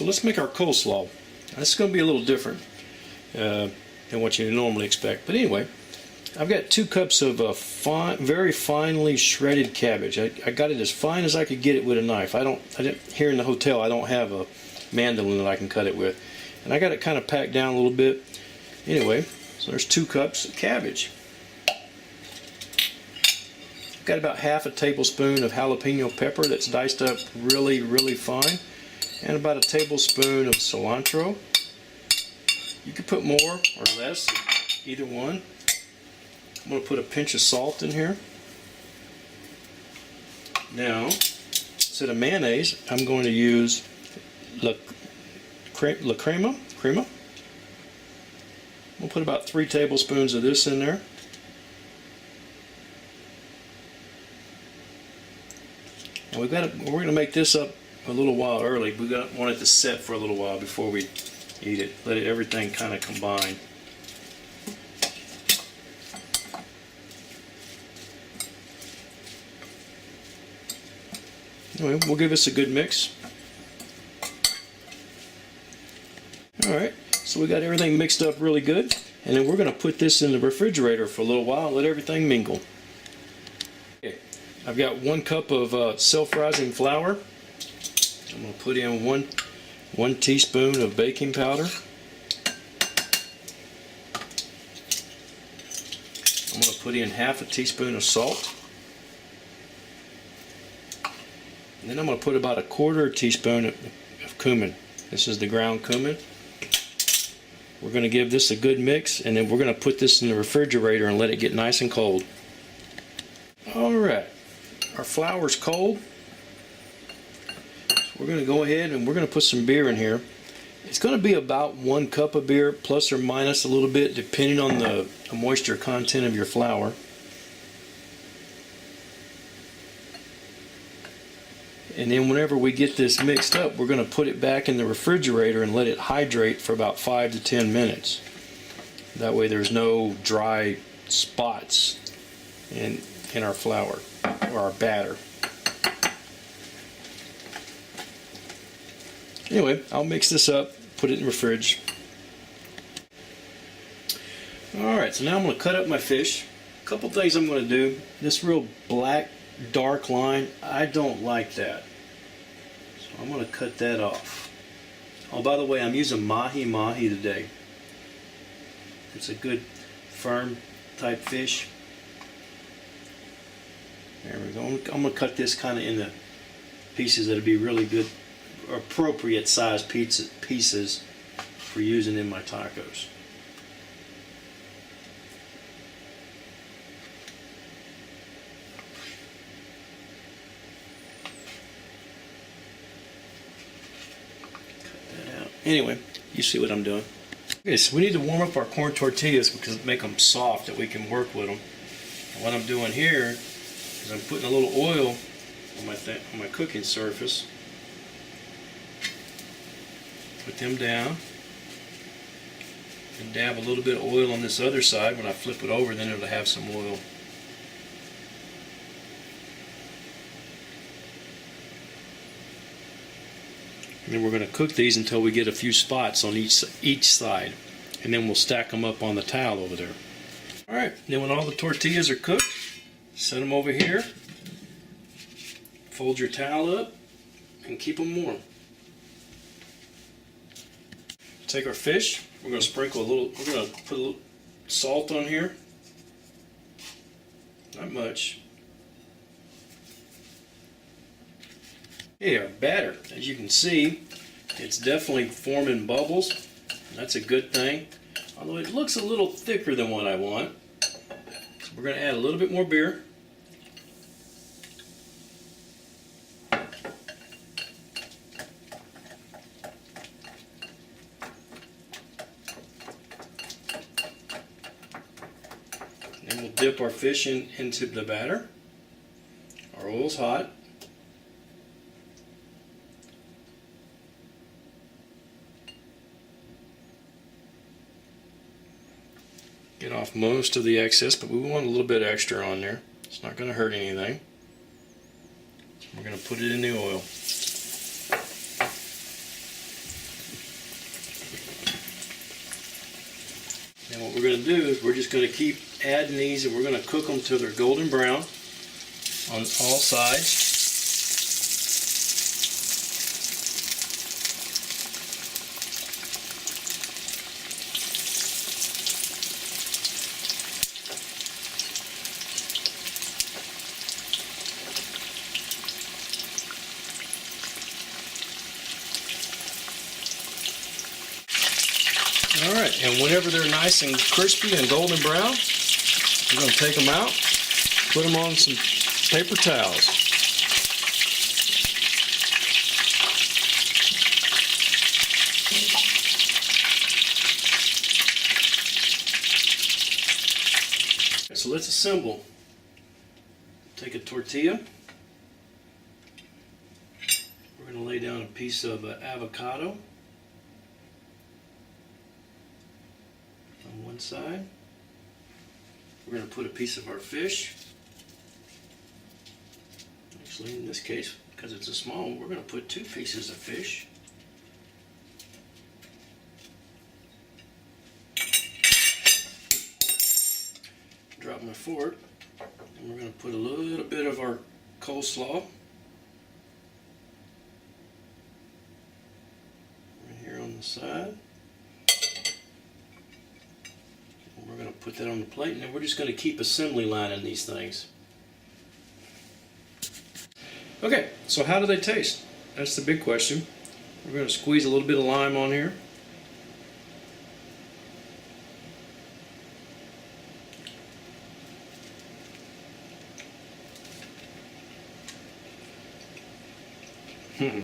So let's make our coleslaw. This is going to be a little different than what you normally expect. But anyway, I've got 2 cups of very finely shredded cabbage. I got it as fine as I could get it with a knife. Here in the hotel I don't have a mandolin that I can cut it with. And I got it kind of packed down a little bit. Anyway, so there's 2 cups of cabbage. I've got about half a tablespoon of jalapeno pepper that's diced up really, really fine. And about a tablespoon of cilantro. You could put more or less, either one. I'm going to put a pinch of salt in here. Now, instead of mayonnaise, I'm going to use La Crema. We'll put about 3 tablespoons of this in there. And we're going to make this up a little while early. We want it to set for a little while before we eat it. Let everything kind of combine. Anyway, we'll give this a good mix. Alright, so we got everything mixed up really good, and then we're going to put this in the refrigerator for a little while and let everything mingle. Okay, I've got 1 cup of self-rising flour. I'm going to put in one teaspoon of baking powder. I'm going to put in half a teaspoon of salt. And then I'm going to put about a 1/4 teaspoon of cumin. This is the ground cumin. We're going to give this a good mix, and then we're going to put this in the refrigerator and let it get nice and cold. Alright, our flour's cold. We're going to go ahead and we're going to put some beer in here. It's going to be about 1 cup of beer, plus or minus a little bit, depending on the moisture content of your flour. And then whenever we get this mixed up, we're going to put it back in the refrigerator and let it hydrate for about 5 to 10 minutes. That way there's no dry spots in our flour or our batter. Anyway, I'll mix this up, put it in the fridge. Alright, so now I'm going to cut up my fish. A couple things I'm going to do. This real black, dark line, I don't like that. So I'm going to cut that off. Oh, by the way, I'm using mahi today. It's a good, firm type fish. There we go. I'm going to cut this kind of into pieces that'll be really good, appropriate size pieces for using in my tacos. Cut that out. Anyway, you see what I'm doing. Okay, so we need to warm up our corn tortillas because make them soft that we can work with them. And what I'm doing here is I'm putting a little oil on my cooking surface. Put them down and dab a little bit of oil on this other side. When I flip it over, then it'll have some oil. And then we're going to cook these until we get a few spots on each side, and then we'll stack them up on the towel over there. Alright, then when all the tortillas are cooked, set them over here, fold your towel up, and keep them warm. Take our fish, we're going to put a little salt on here. Not much. Okay, our batter, as you can see, it's definitely forming bubbles. That's a good thing. Although it looks a little thicker than what I want. So we're going to add a little bit more beer. Then we'll dip our fish into the batter. Our oil's hot. Get off most of the excess, but we want a little bit extra on there. It's not going to hurt anything. We're going to put it in the oil. we're going to do is we're just going to keep adding these, and we're going to cook them till they're golden brown on all sides. All right, and whenever they're nice and crispy and golden brown, we're going to take them out, put them on some paper towels. So let's assemble. Take a tortilla. We're going to lay down a piece of avocado on one side. We're going to put a piece of our fish. Actually, in this case, because it's a small one, we're going to put 2 pieces of fish. Drop my fork, and we're going to put a little bit of our coleslaw right here on the side. We're going to put that on the plate, and then we're just going to keep assembly lining these things. Okay, so how do they taste? That's the big question. We're going to squeeze a little bit of lime on here.